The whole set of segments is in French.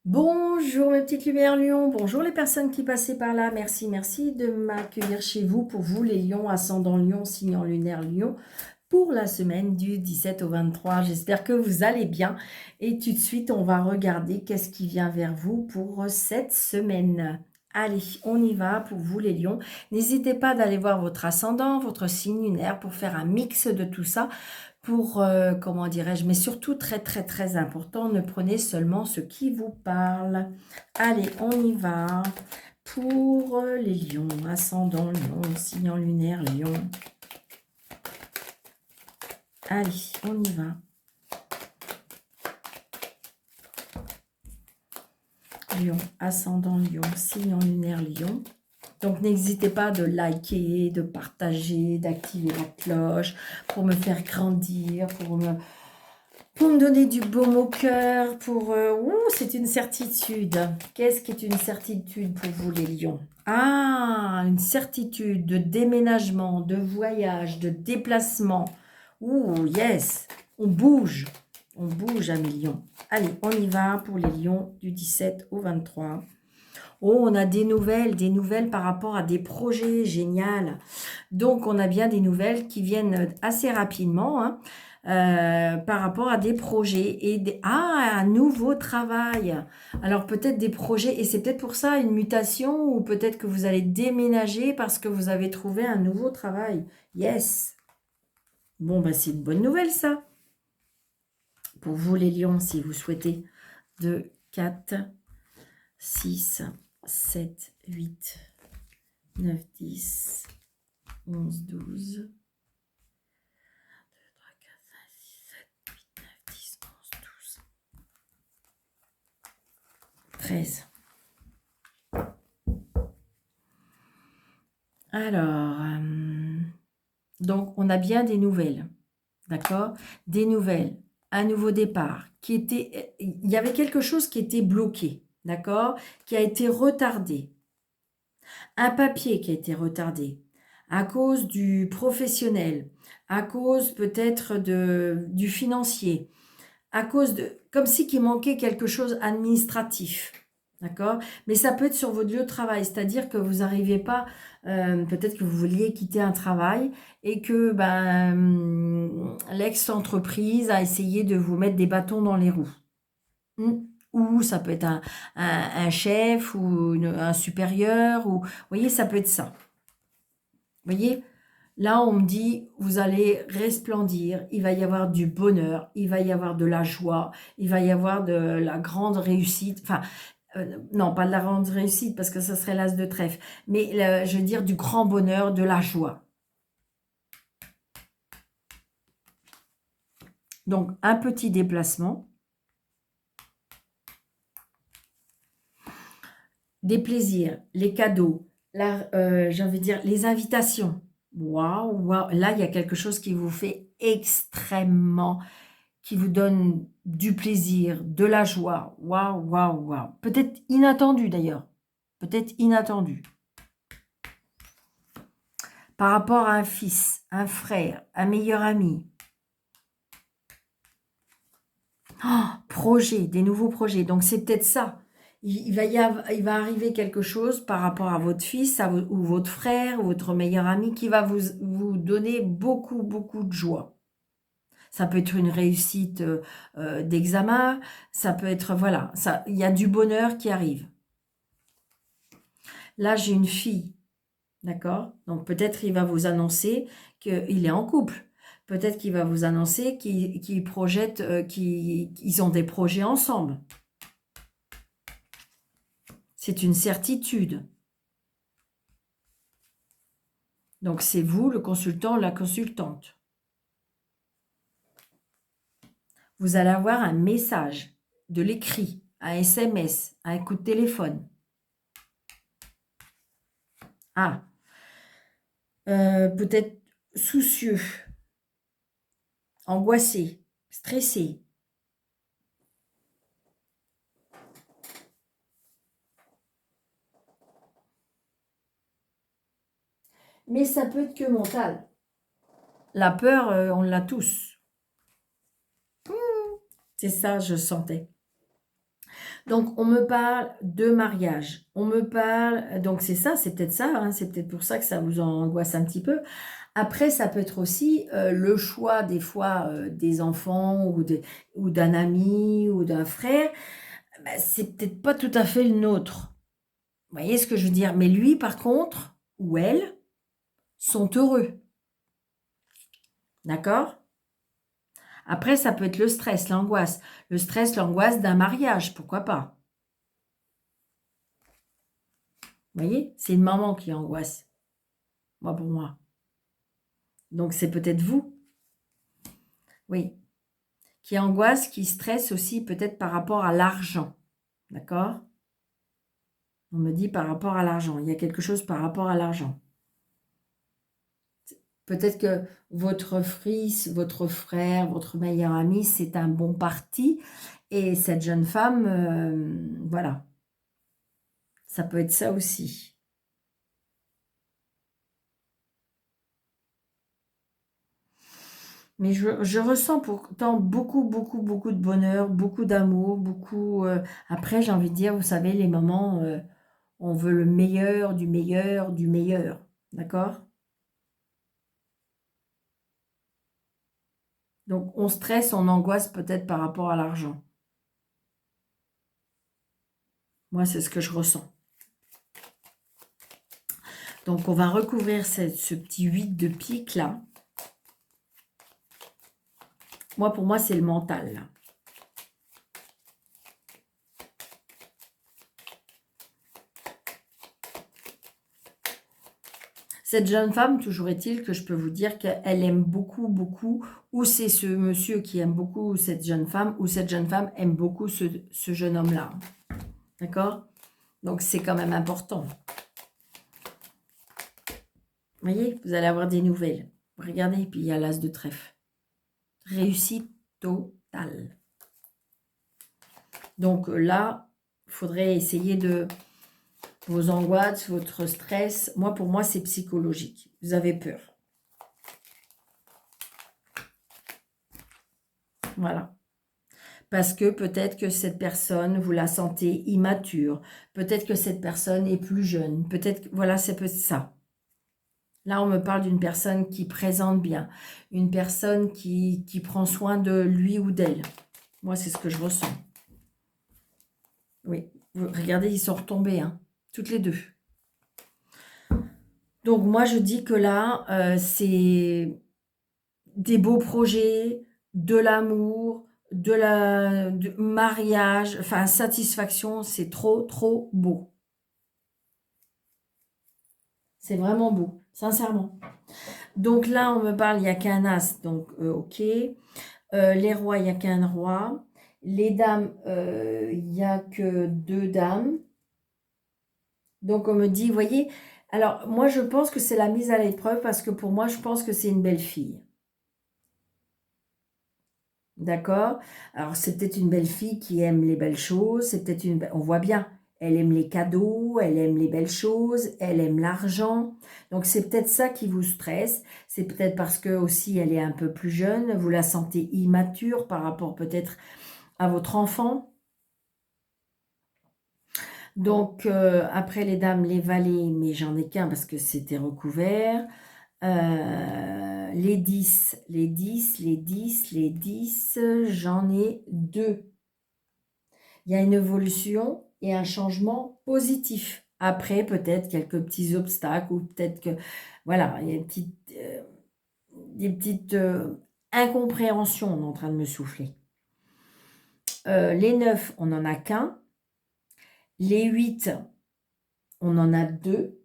Bonjour mes petites lumières lions, bonjour les personnes qui passaient par là, merci de m'accueillir chez vous pour vous les lions, ascendant lion, signe lunaire lion, pour la semaine du 17 au 23. J'espère que vous allez bien et tout de suite on va regarder qu'est-ce qui vient vers vous pour cette semaine. Allez, on y va pour vous les lions. N'hésitez pas d'aller voir votre ascendant, votre signe lunaire pour faire un mix de tout ça pour, comment dirais-je, mais surtout très important, ne prenez seulement ce qui vous parle. Allez, on y va pour les lions, ascendant lion, signe lunaire lion. Allez, on y va. Lion, ascendant lion, signe lunaire lion. Donc, n'hésitez pas de liker, de partager, d'activer la cloche pour me faire grandir, pour me donner du baume au cœur, c'est une certitude. Qu'est-ce qui est une certitude pour vous les lions? Ah, une certitude de déménagement, de voyage, de déplacement. Ouh, yes, on bouge à mes lions. Allez, on y va pour les lions du 17 au 23. Oh, on a des nouvelles par rapport à des projets, génial. Donc, on a bien des nouvelles qui viennent assez rapidement, hein, par rapport à des projets et un nouveau travail. Alors, peut-être des projets, et c'est peut-être pour ça une mutation, ou peut-être que vous allez déménager parce que vous avez trouvé un nouveau travail. Yes. Bon, ben, c'est une bonne nouvelle, ça. Pour vous, les lions, si vous souhaitez. 2, 4, 6, 7, 8, 9, 10, 11, 12, 3, 4, 5, 6, 7, 8, 9, 10, 11, 12, 13. Alors, donc on a bien des nouvelles, d'accord? Des nouvelles, un nouveau départ, il y avait quelque chose qui était bloqué, d'accord? Qui a été retardé. Un papier qui a été retardé à cause du professionnel, à cause peut-être du financier, à cause de, comme si qu'il manquait quelque chose administratif, d'accord? Mais ça peut être sur votre lieu de travail, c'est-à-dire que vous n'arrivez pas, peut-être que vous vouliez quitter un travail et que l'ex-entreprise a essayé de vous mettre des bâtons dans les roues. Ou ça peut être un chef ou un supérieur, ou vous voyez, ça peut être ça. Vous voyez, là on me dit, vous allez resplendir, il va y avoir du bonheur, il va y avoir de la joie, il va y avoir de la grande réussite, enfin, non, pas de la grande réussite, parce que ça serait l'as de trèfle, mais je veux dire du grand bonheur, de la joie. Donc, un petit déplacement, des plaisirs, les cadeaux, j'ai envie de dire les invitations. Waouh, waouh, là, il y a quelque chose qui vous fait extrêmement, qui vous donne du plaisir, de la joie. Waouh, waouh, waouh. Peut-être inattendu d'ailleurs. Peut-être inattendu. Par rapport à un fils, un frère, un meilleur ami. Oh, projet, des nouveaux projets. Donc c'est peut-être ça. Il va arriver quelque chose par rapport à votre fils ou votre frère ou votre meilleur ami qui va vous donner beaucoup de joie. Ça peut être une réussite d'examen, ça peut être, voilà, il y a du bonheur qui arrive. Là, j'ai une fille, d'accord? Donc peut-être il va vous annoncer qu'il est en couple. Peut-être qu'il va vous annoncer qu'ils projettent, qu'ils ont des projets ensemble. C'est une certitude. Donc c'est vous, le consultant, la consultante. Vous allez avoir un message, de l'écrit, un SMS, un coup de téléphone. Ah, peut-être soucieux, angoissé, stressé. Mais ça peut être que mental. La peur, on l'a tous. C'est ça, je sentais. Donc, on me parle de mariage. On me parle... Donc, c'est ça, c'est peut-être ça. Hein, c'est peut-être pour ça que ça vous angoisse un petit peu. Après, ça peut être aussi le choix, des fois, des enfants ou d'un ami ou d'un frère. Ben, c'est peut-être pas tout à fait le nôtre. Vous voyez ce que je veux dire? Mais lui, par contre, ou elle, sont heureux. D'accord? Après, ça peut être le stress, l'angoisse. Le stress, l'angoisse d'un mariage, pourquoi pas? Vous voyez? C'est une maman qui angoisse. Moi, pour moi. Donc, c'est peut-être vous. Oui. Qui angoisse, qui stresse aussi peut-être par rapport à l'argent. D'accord? On me dit par rapport à l'argent. Il y a quelque chose par rapport à l'argent. Peut-être que votre fils, votre frère, votre meilleur ami, c'est un bon parti. Et cette jeune femme, voilà. Ça peut être ça aussi. Mais je ressens pourtant beaucoup, beaucoup, beaucoup de bonheur, beaucoup d'amour, beaucoup... Après, j'ai envie de dire, vous savez, les moments, on veut le meilleur, du meilleur, du meilleur. D'accord? Donc, on stresse, on angoisse peut-être par rapport à l'argent. Moi, c'est ce que je ressens. Donc, on va recouvrir ce petit 8 de pique là. Moi, pour moi, c'est le mental, là. Cette jeune femme, toujours est-il que je peux vous dire qu'elle aime beaucoup, beaucoup, ou c'est ce monsieur qui aime beaucoup cette jeune femme, ou cette jeune femme aime beaucoup ce jeune homme-là. D'accord? Donc, c'est quand même important. Vous voyez, vous allez avoir des nouvelles. Regardez, puis il y a l'as de trèfle. Réussite totale. Donc là, il faudrait essayer de... Vos angoisses, votre stress, pour moi, c'est psychologique. Vous avez peur. Voilà. Parce que peut-être que cette personne, vous la sentez immature. Peut-être que cette personne est plus jeune. Peut-être que, voilà, c'est peut-être ça. Là, on me parle d'une personne qui présente bien. Une personne qui prend soin de lui ou d'elle. Moi, c'est ce que je ressens. Oui. Regardez, ils sont retombés, hein, toutes les deux. Donc, moi, je dis que là, c'est des beaux projets, de l'amour, du mariage, enfin, satisfaction, c'est trop, trop beau. C'est vraiment beau, sincèrement. Donc là, on me parle, il n'y a qu'un as, donc ok. Les rois, il n'y a qu'un roi. Les dames, il n'y a que 2 dames. Donc on me dit, vous voyez, alors moi je pense que c'est la mise à l'épreuve parce que pour moi, je pense que c'est une belle fille. D'accord? Alors, c'est peut-être une belle fille qui aime les belles choses. C'est peut-être on voit bien, elle aime les cadeaux, elle aime les belles choses, elle aime l'argent. Donc, c'est peut-être ça qui vous stresse. C'est peut-être parce que aussi, elle est un peu plus jeune. Vous la sentez immature par rapport peut-être à votre enfant. Donc, après les dames, les valets, mais j'en ai qu'un parce que c'était recouvert. Les 10, les 10, les 10, les 10, j'en ai 2. Il y a une évolution et un changement positif. Après, peut-être quelques petits obstacles ou peut-être que, voilà, il y a des petites incompréhensions, on est en train de me souffler. Les 9, on n'en a qu'un. Les 8, on en a 2.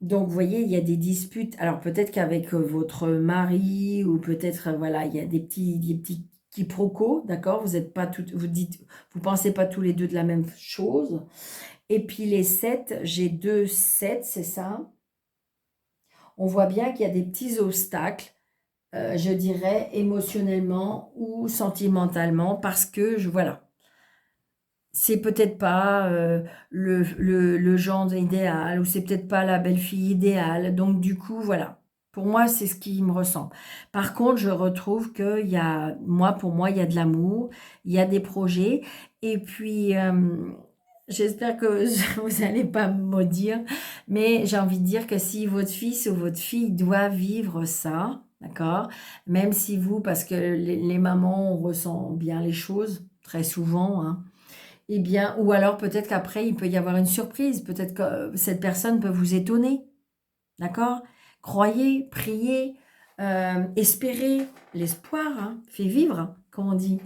Donc, vous voyez, il y a des disputes. Alors, peut-être qu'avec votre mari ou peut-être, voilà, il y a des petits quiproquos, d'accord? Vous êtes pas tout, vous pensez pas tous les deux de la même chose. Et puis les 7, j'ai 2 7, c'est ça. On voit bien qu'il y a des petits obstacles, je dirais, émotionnellement ou sentimentalement, parce que, voilà, c'est peut-être pas le genre idéal, ou c'est peut-être pas la belle-fille idéale. Donc, du coup, voilà. Pour moi, c'est ce qui me ressemble. Par contre, je retrouve qu'il y a, pour moi, il y a de l'amour, il y a des projets. Et puis, j'espère que vous n'allez pas me maudire, mais j'ai envie de dire que si votre fils ou votre fille doit vivre ça, d'accord, même si vous, parce que les mamans, on ressent bien les choses, très souvent, hein, eh bien, ou alors peut-être qu'après, il peut y avoir une surprise, peut-être que cette personne peut vous étonner. D'accord? Croyez, priez, espérez. L'espoir, hein, fait vivre, hein, comme on dit.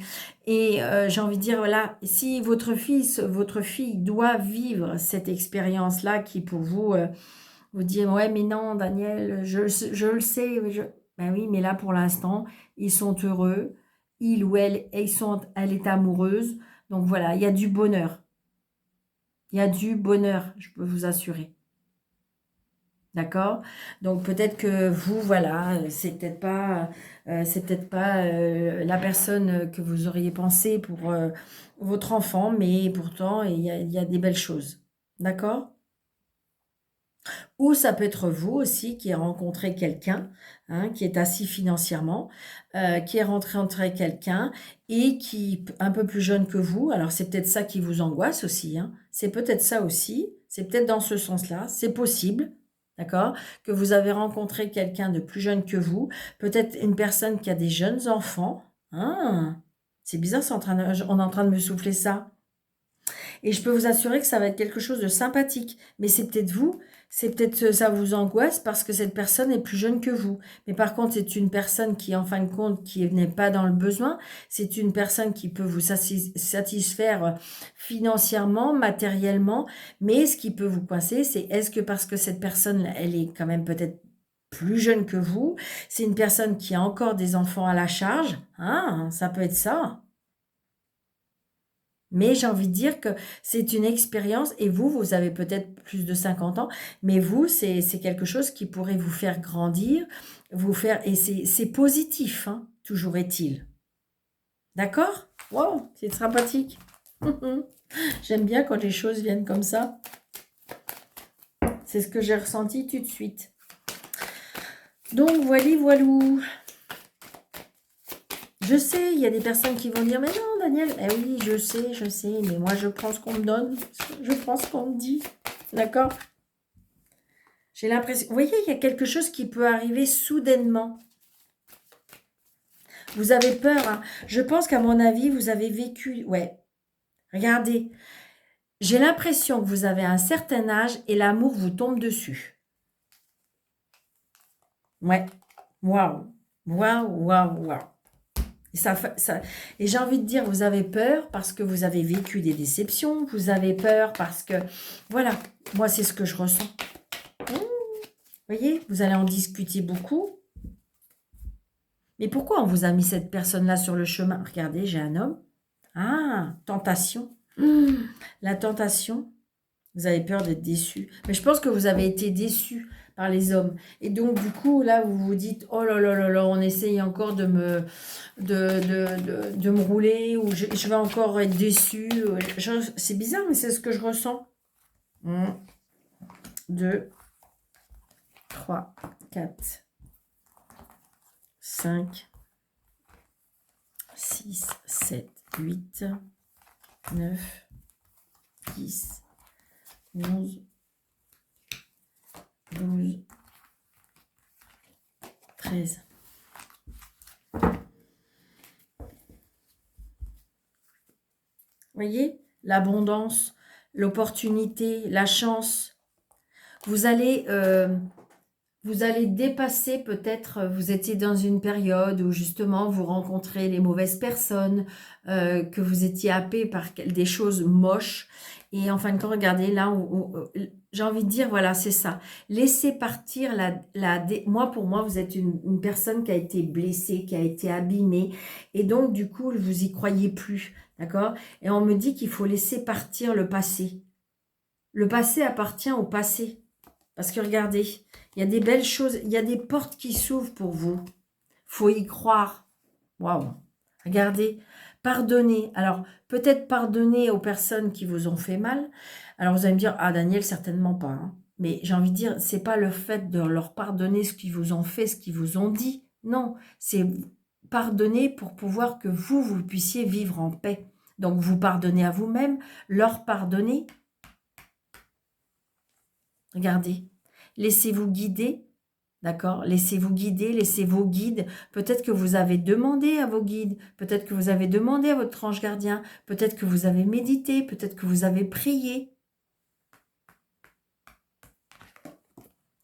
Et j'ai envie de dire, voilà, si votre fils, votre fille doit vivre cette expérience-là qui pour vous, vous dit, ouais, mais non, Daniel, je le sais. Ben oui, mais là, pour l'instant, ils sont heureux. Il ou elle, elle est amoureuse. Donc voilà, il y a du bonheur. Il y a du bonheur, je peux vous assurer. D'accord? Donc peut-être que vous, voilà, c'est peut-être pas la personne que vous auriez pensé pour votre enfant, mais pourtant il y a des belles choses. D'accord? Ou ça peut être vous aussi qui avez rencontré quelqu'un, hein, qui est assis financièrement, qui est rencontré quelqu'un et qui un peu plus jeune que vous. Alors c'est peut-être ça qui vous angoisse aussi, hein. C'est peut-être ça aussi. C'est peut-être dans ce sens-là. C'est possible. D'accord? Que vous avez rencontré quelqu'un de plus jeune que vous. Peut-être une personne qui a des jeunes enfants. Ah, c'est bizarre, on est en train de me souffler ça. Et je peux vous assurer que ça va être quelque chose de sympathique. Mais c'est peut-être vous, c'est peut-être ça vous angoisse parce que cette personne est plus jeune que vous. Mais par contre, c'est une personne qui, en fin de compte, qui n'est pas dans le besoin. C'est une personne qui peut vous satisfaire financièrement, matériellement. Mais ce qui peut vous coincer, c'est est-ce que parce que cette personne, elle est quand même peut-être plus jeune que vous, c'est une personne qui a encore des enfants à la charge. Ah, ça peut être ça. Mais j'ai envie de dire que c'est une expérience et vous avez peut-être plus de 50 ans, mais vous, c'est quelque chose qui pourrait vous faire grandir, vous faire et c'est positif, hein, toujours est-il. D'accord? Wow, c'est sympathique. J'aime bien quand les choses viennent comme ça. C'est ce que j'ai ressenti tout de suite. Donc, voilou. Je sais, il y a des personnes qui vont dire, mais non, Daniel, eh oui, je sais, mais moi, je prends ce qu'on me donne, je prends ce qu'on me dit, d'accord? J'ai l'impression, vous voyez, il y a quelque chose qui peut arriver soudainement. Vous avez peur, hein? Je pense qu'à mon avis, vous avez vécu, ouais, regardez, j'ai l'impression que vous avez un certain âge et l'amour vous tombe dessus. Ouais, waouh, waouh. Et j'ai envie de dire, vous avez peur parce que vous avez vécu des déceptions, vous avez peur parce que, voilà, moi c'est ce que je ressens. Vous voyez, vous allez en discuter beaucoup. Mais pourquoi on vous a mis cette personne-là sur le chemin? Regardez, j'ai un homme. Ah, tentation. La tentation. Vous avez peur d'être déçu. Mais je pense que vous avez été déçu par les hommes. Et donc, du coup, là, vous vous dites, oh là là là là, on essaye encore de me rouler, ou je vais encore être déçu. C'est bizarre, mais c'est ce que je ressens. 1, 2, 3, 4, 5, 6, 7, 8, 9, 10, 11, 12, 13. Voyez, l'abondance, l'opportunité, la chance. Vous allez dépasser peut-être, vous étiez dans une période où justement vous rencontrez les mauvaises personnes, que vous étiez happé par des choses moches. Et en fin de compte, regardez, là, j'ai envie de dire, voilà, c'est ça. Laissez partir moi, pour moi, vous êtes une personne qui a été blessée, qui a été abîmée. Et donc, du coup, vous y croyez plus, d'accord? Et on me dit qu'il faut laisser partir le passé. Le passé appartient au passé. Parce que regardez, il y a des belles choses, il y a des portes qui s'ouvrent pour vous. Faut y croire. Waouh. Regardez, pardonnez. Alors, peut-être pardonner aux personnes qui vous ont fait mal. Alors, vous allez me dire, ah Daniel, certainement pas, hein. Mais j'ai envie de dire, c'est pas le fait de leur pardonner ce qu'ils vous ont fait, ce qu'ils vous ont dit. Non, c'est pardonner pour pouvoir que vous puissiez vivre en paix. Donc, vous pardonnez à vous-même, leur pardonner. Regardez, laissez-vous guider, d'accord? Laissez-vous guider, laissez vos guides. Peut-être que vous avez demandé à vos guides, peut-être que vous avez demandé à votre ange gardien, peut-être que vous avez médité, peut-être que vous avez prié.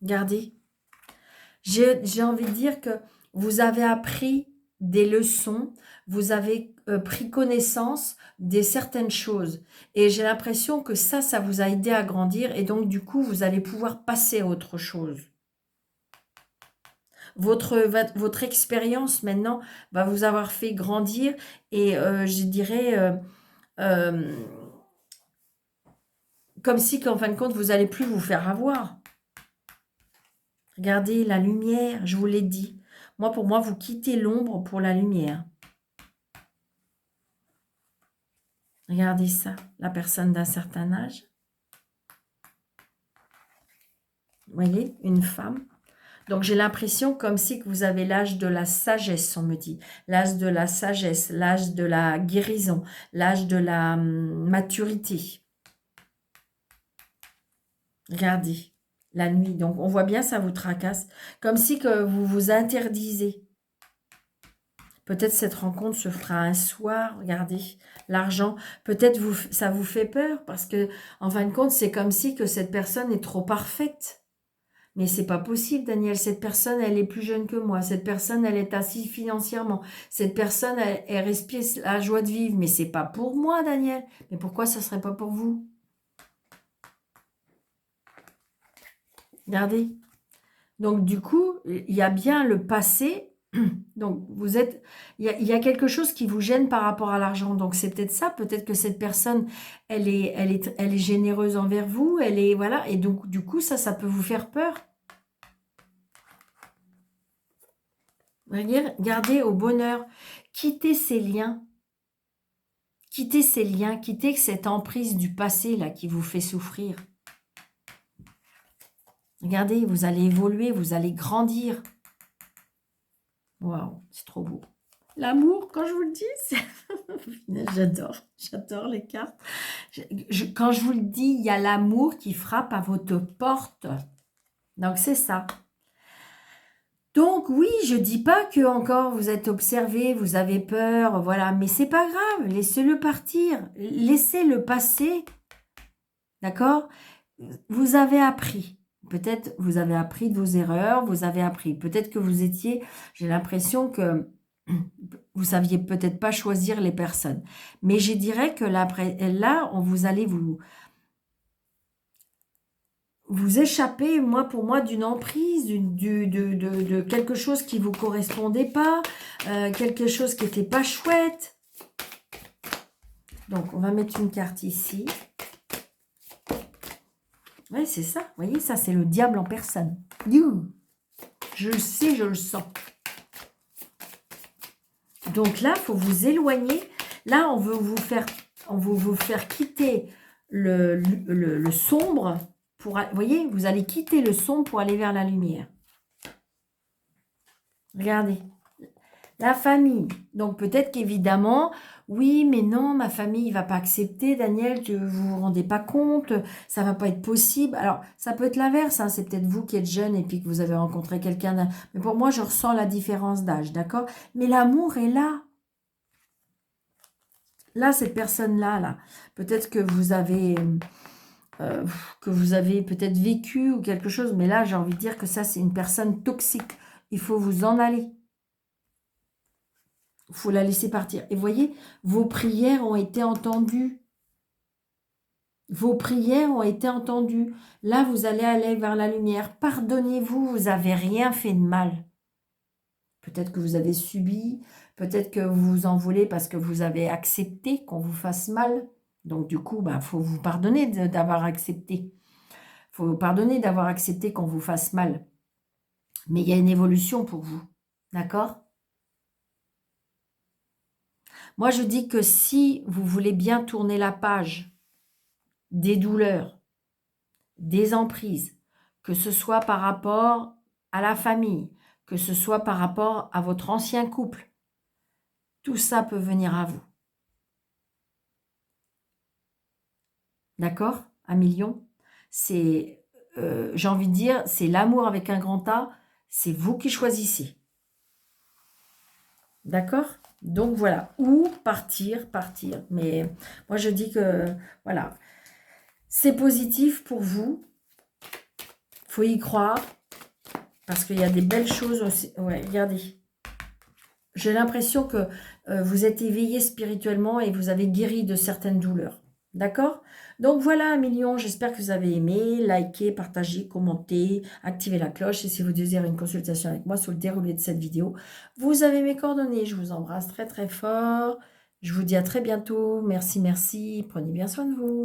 Regardez. J'ai envie de dire que vous avez appris des leçons, vous avez pris connaissance de certaines choses. Et j'ai l'impression que ça vous a aidé à grandir. Et donc, du coup, vous allez pouvoir passer à autre chose. Votre expérience, maintenant, va vous avoir fait grandir. Et je dirais, comme si, qu'en fin de compte, vous n'allez plus vous faire avoir. Regardez la lumière, je vous l'ai dit. Moi, pour moi, vous quittez l'ombre pour la lumière. Regardez ça, la personne d'un certain âge. Vous voyez, une femme. Donc, j'ai l'impression comme si que vous avez l'âge de la sagesse, on me dit. L'âge de la sagesse, l'âge de la guérison, l'âge de la maturité. Regardez, la nuit. Donc, on voit bien, ça vous tracasse. Comme si que vous vous interdisez. Peut-être cette rencontre se fera un soir, regardez, l'argent. Peut-être ça vous fait peur parce que, en fin de compte, c'est comme si que cette personne est trop parfaite. Mais c'est pas possible, Daniel. Cette personne, elle est plus jeune que moi. Cette personne, elle est assise financièrement. Cette personne, elle respire la joie de vivre. Mais c'est pas pour moi, Daniel. Mais pourquoi ça serait pas pour vous? Regardez. Donc, du coup, il y a bien le passé. Donc, il y a quelque chose qui vous gêne par rapport à l'argent. Donc, c'est peut-être ça. Peut-être que cette personne, elle est généreuse envers vous. Elle est, voilà. Et donc, du coup, ça peut vous faire peur. Regardez au bonheur. Quittez ces liens. Quittez ces liens. Quittez cette emprise du passé, là, qui vous fait souffrir. Regardez, vous allez évoluer, vous allez grandir. Waouh, c'est trop beau. L'amour, quand je vous le dis, j'adore les cartes. Quand je vous le dis, il y a l'amour qui frappe à votre porte. Donc, c'est ça. Donc, oui, je dis pas que encore vous êtes observé, vous avez peur, voilà, mais c'est pas grave, laissez-le partir, laissez-le passer, d'accord? Vous avez appris. Peut-être vous avez appris de vos erreurs, vous avez appris. Peut-être que vous étiez, j'ai l'impression que vous saviez peut-être pas choisir les personnes. Mais je dirais que là, vous allez vous échapper, pour moi, d'une emprise, de quelque chose qui vous correspondait pas, quelque chose qui n'était pas chouette. Donc, on va mettre une carte ici. Oui, c'est ça. Vous voyez, ça, c'est le diable en personne. Je le sais, je le sens. Donc là, il faut vous éloigner. Là, on veut vous faire quitter le sombre. Vous voyez, vous allez quitter le sombre pour aller vers la lumière. Regardez. La famille. Donc peut-être qu'évidemment, oui, mais non, ma famille ne va pas accepter, Daniel, que vous ne vous rendez pas compte, ça ne va pas être possible. Alors, ça peut être l'inverse, hein, c'est peut-être vous qui êtes jeune et puis que vous avez rencontré quelqu'un. Mais pour moi, je ressens la différence d'âge, d'accord? Mais l'amour est là. Là, cette personne-là, là, peut-être que vous avez peut-être vécu ou quelque chose, mais là, j'ai envie de dire que ça, c'est une personne toxique. Il faut vous en aller. Il faut la laisser partir. Et voyez, vos prières ont été entendues. Vos prières ont été entendues. Là, vous allez aller vers la lumière. Pardonnez-vous, vous n'avez rien fait de mal. Peut-être que vous avez subi, peut-être que vous vous en voulez parce que vous avez accepté qu'on vous fasse mal. Donc, du coup, faut vous pardonner d'avoir accepté. Il faut vous pardonner d'avoir accepté qu'on vous fasse mal. Mais il y a une évolution pour vous. D'accord ? Moi, je dis que si vous voulez bien tourner la page des douleurs, des emprises, que ce soit par rapport à la famille, que ce soit par rapport à votre ancien couple. Tout ça peut venir à vous. D'accord? Un million. C'est, j'ai envie de dire, c'est l'amour avec un grand A. C'est vous qui choisissez. D'accord? Donc voilà. Ou partir, partir. Mais moi je dis que, voilà. C'est positif pour vous. Faut y croire. Parce qu'il y a des belles choses aussi. Ouais, regardez. J'ai l'impression que vous êtes éveillé spirituellement et vous avez guéri de certaines douleurs. D'accord? Donc voilà, 1 million. J'espère que vous avez aimé. Likez, partagez, commentez, activez la cloche. Et si vous désirez une consultation avec moi sur le déroulé de cette vidéo, vous avez mes coordonnées. Je vous embrasse très très fort. Je vous dis à très bientôt. Merci, merci. Prenez bien soin de vous.